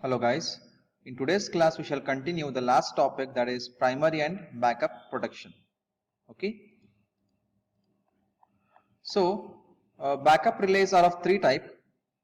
Hello guys, in today's class we shall continue the last topic, that is primary and backup protection. Okay, so backup relays are of three types.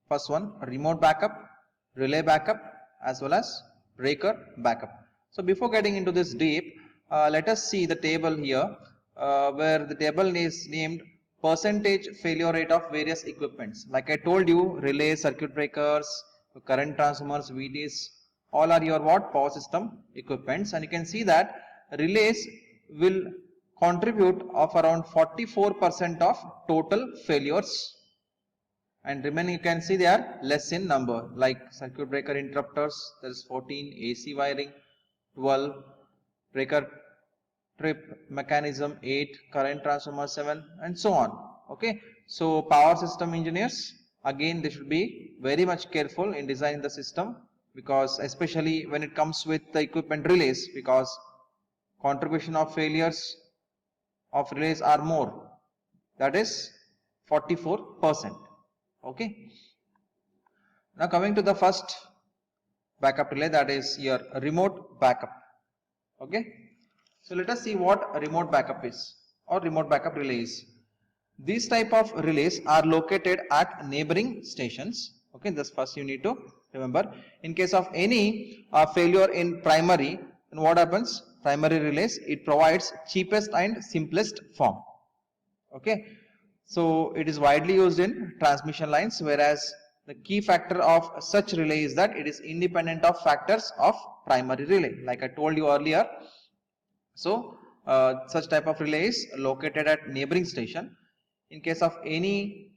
First one, remote backup, relay backup, as well as breaker backup. So before getting into this deep, let us see the table here where the table is named percentage failure rate of various equipments. Like I told you, relays, circuit breakers, current transformers, VTs, all are your what? Power system equipments. And you can see that relays will contribute of around 44% of total failures, and remaining you can see they are less in number, like circuit breaker interrupters, there is 14, AC wiring 12, breaker trip mechanism 8, current transformer 7, and so on. Okay, so power system engineers, again they should be very much careful in designing the system, because especially when it comes with the equipment relays, because contribution of failures of relays are more, that is 44%. Okay, now coming to the first backup relay, that is your remote backup. Okay, so let us see what a remote backup is or remote backup relay is. These type of relays are located at neighboring stations. Okay, this first you need to remember. In case of any failure in primary, then what happens? Primary relays, it provides cheapest and simplest form. Okay, so it is widely used in transmission lines, whereas the key factor of such relay is that it is independent of factors of primary relay, like I told you earlier. So such type of relay is located at neighboring station. In case of any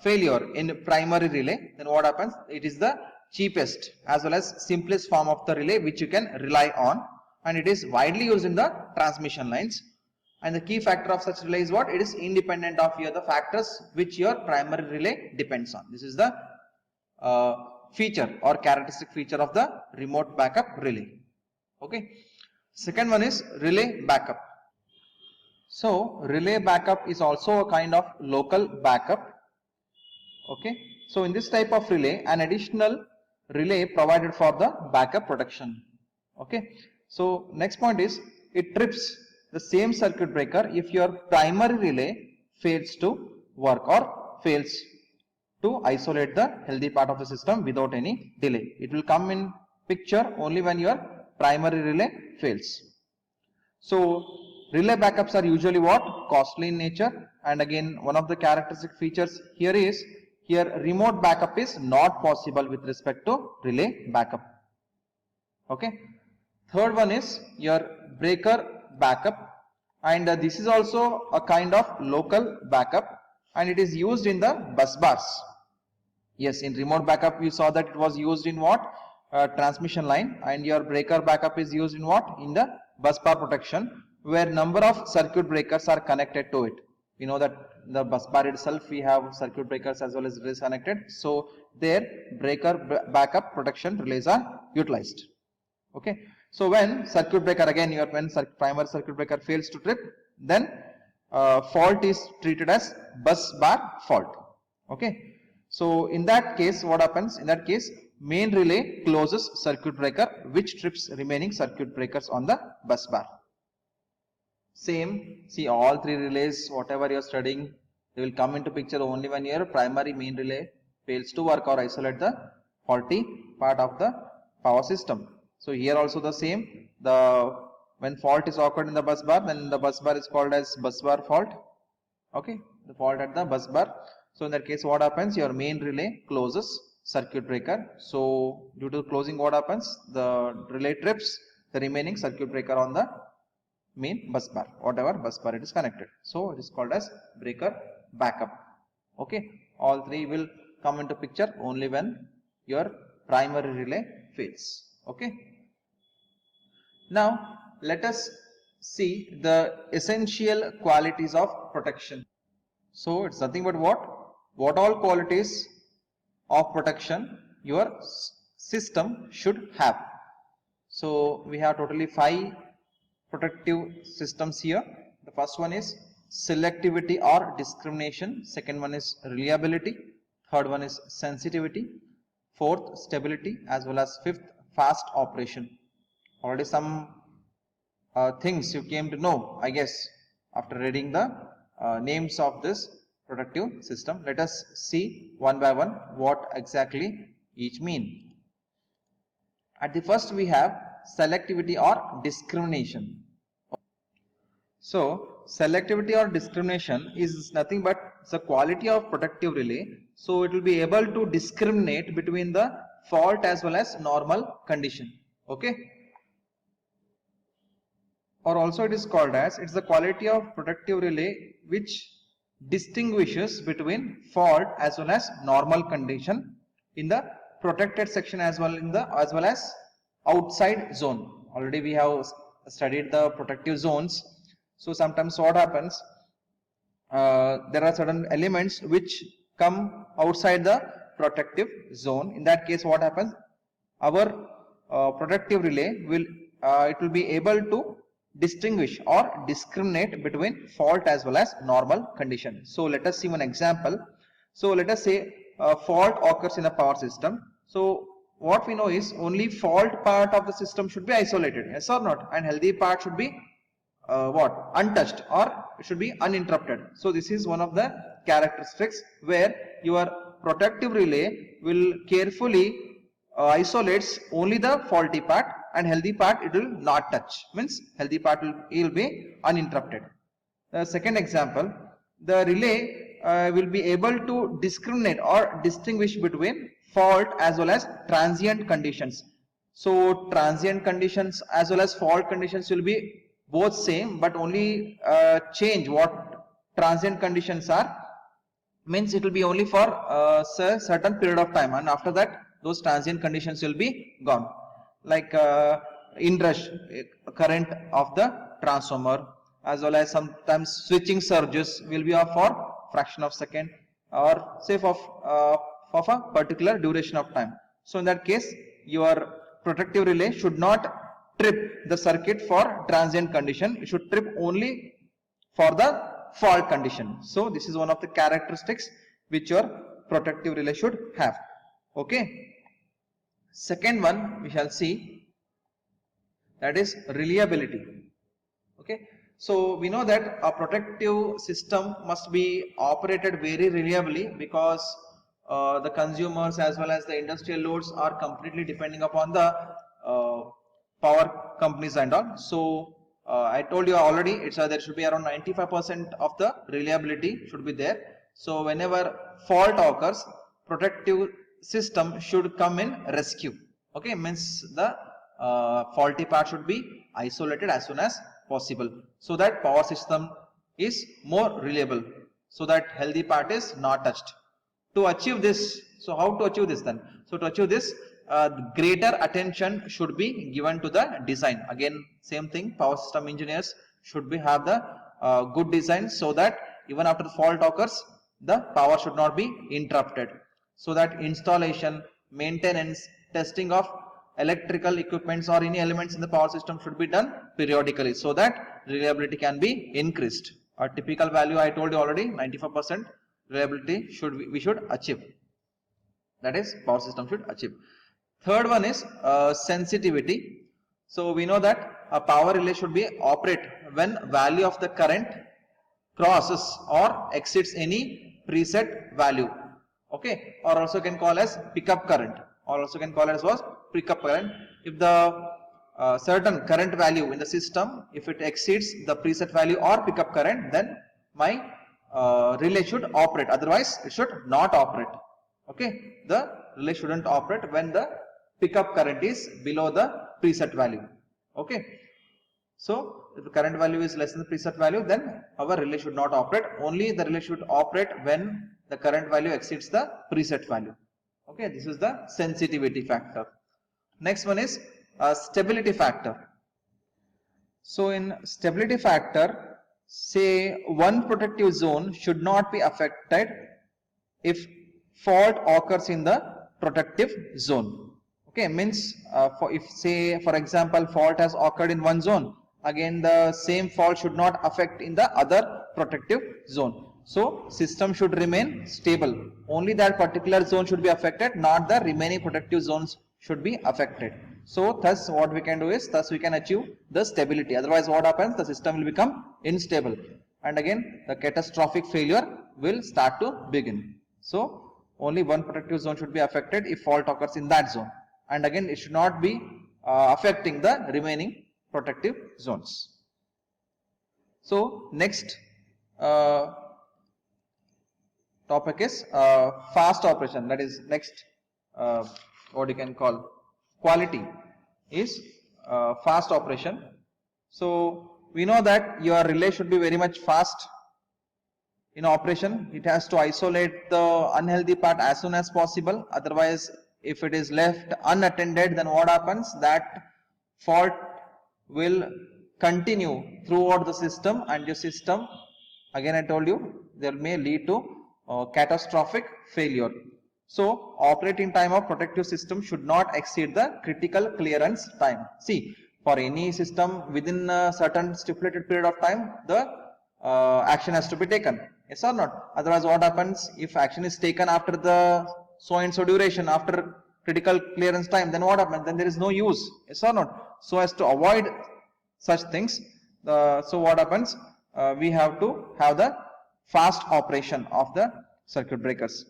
failure in primary relay, then what happens? It is the cheapest as well as simplest form of the relay which you can rely on, and it is widely used in the transmission lines. And the key factor of such relay is what? It is independent of the factors which your primary relay depends on. This is the feature or characteristic feature of the remote backup relay. Okay. Second one is relay backup. So relay backup is also a kind of local backup. Okay. So in this type of relay, an additional relay provided for the backup protection. Okay. So next point is, it trips the same circuit breaker if your primary relay fails to work or fails to isolate the healthy part of the system without any delay. It will come in picture only when your primary relay fails. So relay backups are usually what? Costly in nature, and again one of the characteristic features here is, here remote backup is not possible with respect to relay backup. Okay. Third one is your breaker backup, and this is also a kind of local backup, and it is used in the bus bars. Yes, in remote backup you saw that it was used in what? Transmission line, and your breaker backup is used in what? In the bus bar protection, where number of circuit breakers are connected to it. You know that the bus bar itself we have circuit breakers as well as relays connected, so their breaker backup protection relays are utilized. Okay, so when circuit breaker, again when primary circuit breaker fails to trip, then fault is treated as bus bar fault. Okay, so in that case what happens? In that case, main relay closes circuit breaker which trips remaining circuit breakers on the bus bar. Same, see all three relays whatever you are studying, they will come into picture only when your primary main relay fails to work or isolate the faulty part of the power system. So here also the same, when fault is occurred in the bus bar, then the bus bar is called as bus bar fault. Okay, the fault at the bus bar. So in that case what happens? Your main relay closes circuit breaker. So due to closing, what happens? The relay trips the remaining circuit breaker on the main bus bar, whatever bus bar it is connected. So it is called as breaker backup. Okay, all three will come into picture only when your primary relay fails. Okay, now let us see the essential qualities of protection. So it's nothing but what all qualities of protection your system should have. So we have totally 5 protective systems here. The first one is selectivity or discrimination, second one is reliability, third one is sensitivity, fourth stability, as well as fifth fast operation. Already some things you came to know, I guess, after reading the names of this protective system. Let us see one by one what exactly each mean. At the first we have selectivity or discrimination. So selectivity or discrimination is nothing but the quality of protective relay. So it will be able to discriminate between the fault as well as normal condition. Okay. Or also it is called as, it's the quality of protective relay which distinguishes between fault as well as normal condition in the protected section as well as outside zone. Already we have studied the protective zones. So sometimes what happens, there are certain elements which come outside the protective zone. In that case what happens, our protective relay will be able to distinguish or discriminate between fault as well as normal condition. So let us see one example. So let us say fault occurs in a power system. So what we know is only fault part of the system should be isolated, yes or not, and healthy part should be untouched, or it should be uninterrupted. So this is one of the characteristics where your protective relay will carefully isolates only the faulty part, and healthy part it will not touch, means healthy part will be uninterrupted. The second example, the relay will be able to discriminate or distinguish between fault as well as transient conditions. So transient conditions as well as fault conditions will be both same, but only change what transient conditions are, means it will be only for a certain period of time, and after that those transient conditions will be gone. Like inrush current of the transformer, as well as sometimes switching surges will be of for fraction of second, or say of a particular duration of time. So in that case your protective relay should not trip the circuit for transient condition, it should trip only for the fault condition. So this is one of the characteristics which your protective relay should have. Okay. Second one we shall see, that is reliability. Okay. So we know that a protective system must be operated very reliably, because the consumers as well as the industrial loads are completely depending upon the power companies and all. So I told you already, it's there should be around 95% of the reliability should be there. So whenever fault occurs, protective system should come in rescue. Okay, means the faulty part should be isolated as soon as possible, so that power system is more reliable, so that healthy part is not touched. To achieve this, so how to achieve this then? So to achieve this, greater attention should be given to the design. Again same thing, power system engineers should be have the good design, so that even after the fault occurs the power should not be interrupted, so that installation, maintenance, testing of electrical equipments or any elements in the power system should be done periodically, so that reliability can be increased. A typical value I told you already, 95% reliability we should achieve, that is power system should achieve. Third one is sensitivity. So we know that a power relay should be operate when value of the current crosses or exceeds any preset value. Okay, or also can call as pickup current, or also can call it as was pickup current. If the certain current value in the system, if it exceeds the preset value or pickup current, then my relay should operate, otherwise it should not operate. Okay, the relay shouldn't operate when the pickup current is below the preset value. Okay, so if the current value is less than the preset value, then our relay should not operate. Only the relay should operate when the current value exceeds the preset value. Okay, this is the sensitivity factor. Next one is stability factor. So in stability factor, say one protective zone should not be affected if fault occurs in the protective zone. Okay, means if say for example fault has occurred in one zone, again the same fault should not affect in the other protective zone. So system should remain stable. Only that particular zone should be affected, not the remaining protective zones should be affected. So thus what we can do is, thus we can achieve the stability. Otherwise what happens? The system will become unstable. And again the catastrophic failure will start to begin. So only one protective zone should be affected if fault occurs in that zone. And again it should not be affecting the remaining protective zones. So next topic is fast operation. That is next what you can call quality is fast operation. So we know that your relay should be very much fast in operation. It has to isolate the unhealthy part as soon as possible. Otherwise, if it is left unattended, then what happens? That fault will continue throughout the system, and your system, again I told you, there may lead to catastrophic failure. So operating time of protective system should not exceed the critical clearance time. See, for any system within a certain stipulated period of time, the action has to be taken. Yes or not? Otherwise what happens? If action is taken after the so and so duration, after critical clearance time, then what happens? Then there is no use. Yes or not? So as to avoid such things, so what happens? We have to have the fast operation of the circuit breakers,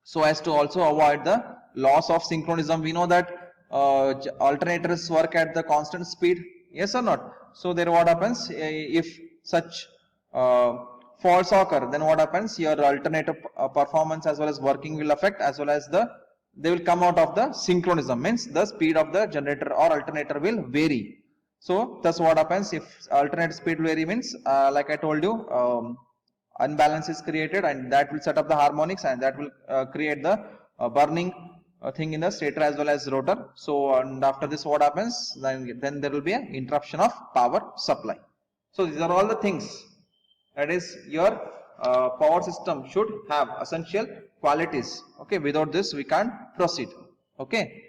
so as to also avoid the loss of synchronism. We know that alternators work at the constant speed. Yes or not? So there what happens? If such faults occur, then what happens? Your alternator performance as well as working will affect, as well as they will come out of the synchronism, means the speed of the generator or alternator will vary. So thus what happens? If alternate speed vary means, like I told you, unbalance is created, and that will set up the harmonics, and that will create the burning thing in the stator as well as rotor. So and after this what happens? Then there will be an interruption of power supply. So these are all the things, that is your power system should have essential qualities. Okay, without this we can't proceed. Okay,